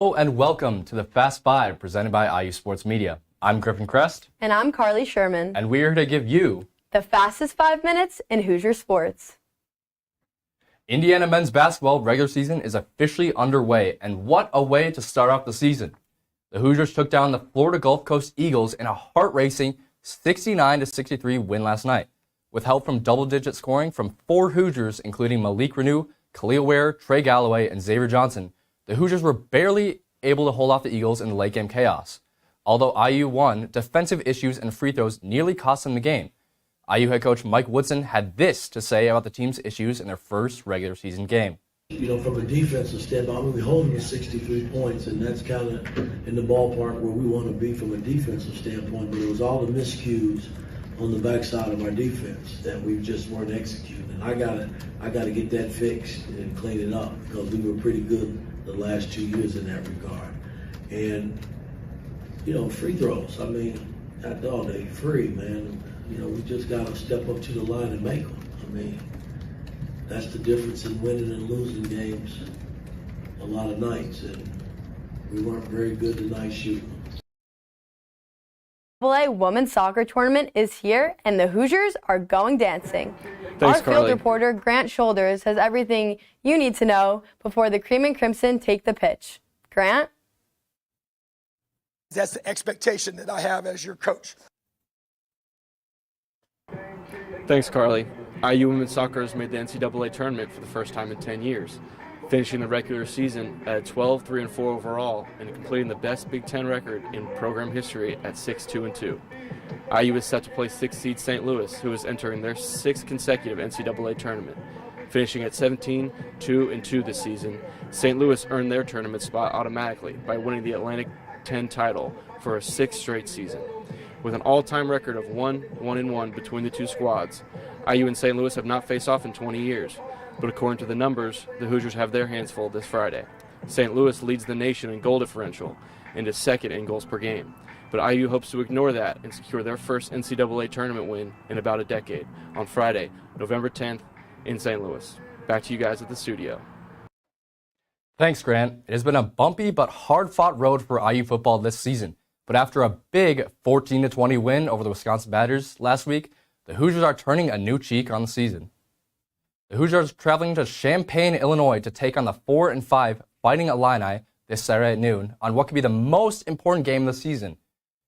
Hello and welcome to the Fast Five presented by IU Sports Media. I'm Griffin Crest. And I'm Carly Sherman. And we're here to give you the fastest 5 minutes in Hoosier sports. Indiana men's basketball regular season is officially underway, and what a way to start off the season. The Hoosiers took down the Florida Gulf Coast Eagles in a heart-racing 69-63 win last night, with help from double-digit scoring from 4 Hoosiers, including Malik Renew, Khalil Ware, Trey Galloway, and Xavier Johnson. The Hoosiers were barely able to hold off the Eagles in the late game chaos. Although IU won, defensive issues and free throws nearly cost them the game. IU head coach Mike Woodson had this to say about the team's issues in their first regular season game. From a defensive standpoint, we hold them to 63 points, and that's kind of in the ballpark where we want to be from a defensive standpoint. But it was all the miscues on the backside of our defense that we just weren't executing. And I gotta get that fixed and clean it up because we were pretty good the last 2 years in that regard. And free throws. That dog ain't free, man. We just gotta step up to the line and make them. That's the difference in winning and losing games a lot of nights, and we weren't very good tonight shooting. NCAA Women's Soccer Tournament is here, and the Hoosiers are going dancing. Thanks, Our field Carly. reporter, Grant Shoulders, has everything you need to know before the Cream and Crimson take the pitch. Grant? That's the expectation that I have as your coach. Thanks, Carly. IU Women's Soccer has made the NCAA tournament for the first time in 10 years, finishing the regular season at 12-3-4 overall and completing the best Big Ten record in program history at 6-2-2. IU is set to play 6th seed St. Louis, who is entering their 6th consecutive NCAA tournament. Finishing at 17-2-2 this season, St. Louis earned their tournament spot automatically by winning the Atlantic 10 title for a 6th straight season. With an all-time record of 1-1-1 between the two squads, IU and St. Louis have not faced off in 20 years, but according to the numbers, the Hoosiers have their hands full this Friday. St. Louis leads the nation in goal differential and is second in goals per game, but IU hopes to ignore that and secure their first NCAA tournament win in about a decade on Friday, November 10th in St. Louis. Back to you guys at the studio. Thanks, Grant. It has been a bumpy but hard-fought road for IU football this season. But after a big 14-20 win over the Wisconsin Badgers last week, the Hoosiers are turning a new cheek on the season. The Hoosiers are traveling to Champaign, Illinois to take on the 4-5 Fighting Illini this Saturday at noon on what could be the most important game of the season.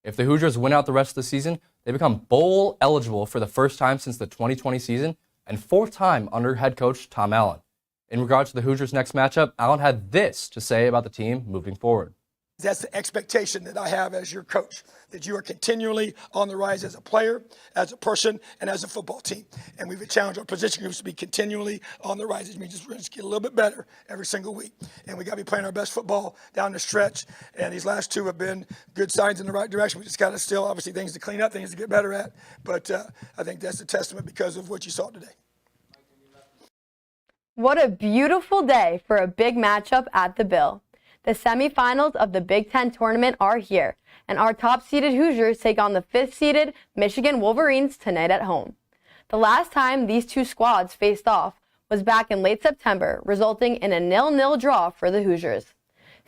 If the Hoosiers win out the rest of the season, they become bowl eligible for the first time since the 2020 season and 4th time under head coach Tom Allen. In regards to the Hoosiers' next matchup, Allen had this to say about the team moving forward. That's the expectation that I have as your coach, that you are continually on the rise as a player, as a person, and as a football team. And we've challenged our position groups to be continually on the rise. We're just get a little bit better every single week. And we got to be playing our best football down the stretch. And these last 2 have been good signs in the right direction. We just got to still, obviously, things to clean up, things to get better at. But I think that's a testament because of what you saw today. What a beautiful day for a big matchup at the Bill. The semifinals of the Big Ten tournament are here, and our top-seeded Hoosiers take on the 5th-seeded Michigan Wolverines tonight at home. The last time these two squads faced off was back in late September, resulting in a 0-0 draw for the Hoosiers.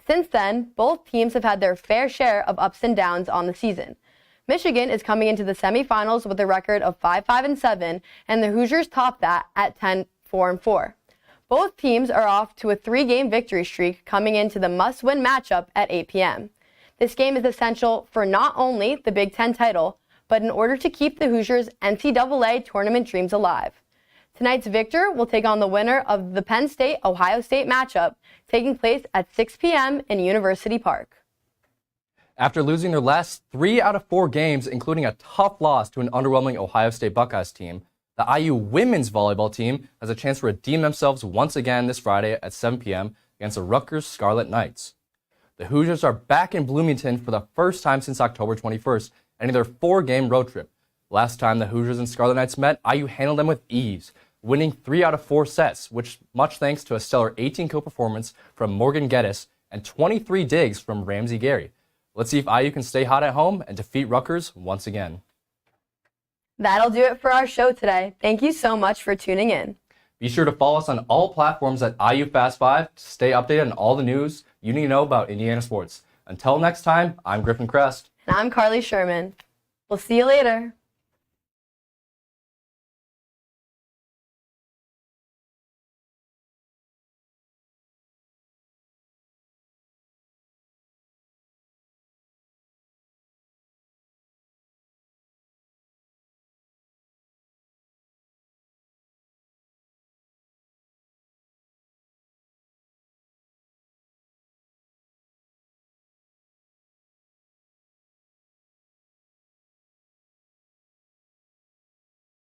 Since then, both teams have had their fair share of ups and downs on the season. Michigan is coming into the semifinals with a record of 5-5-7, and the Hoosiers top that at 10-4-4. Both teams are off to a 3-game victory streak coming into the must-win matchup at 8 p.m. This game is essential for not only the Big Ten title, but in order to keep the Hoosiers' NCAA tournament dreams alive. Tonight's victor will take on the winner of the Penn State-Ohio State matchup, taking place at 6 p.m. in University Park. After losing their last 3 out of 4 games, including a tough loss to an underwhelming Ohio State Buckeyes team, the IU women's volleyball team has a chance to redeem themselves once again this Friday at 7 p.m. against the Rutgers Scarlet Knights. The Hoosiers are back in Bloomington for the first time since October 21st, ending their 4-game road trip. Last time the Hoosiers and Scarlet Knights met, IU handled them with ease, winning 3 out of 4 sets, which much thanks to a stellar 18-kill performance from Morgan Geddes and 23 digs from Ramsey Gary. Let's see if IU can stay hot at home and defeat Rutgers once again. That'll do it for our show today. Thank you so much for tuning in. Be sure to follow us on all platforms at IU Fast 5 to stay updated on all the news you need to know about Indiana sports. Until next time, I'm Griffin Crest. And I'm Carly Sherman. We'll see you later.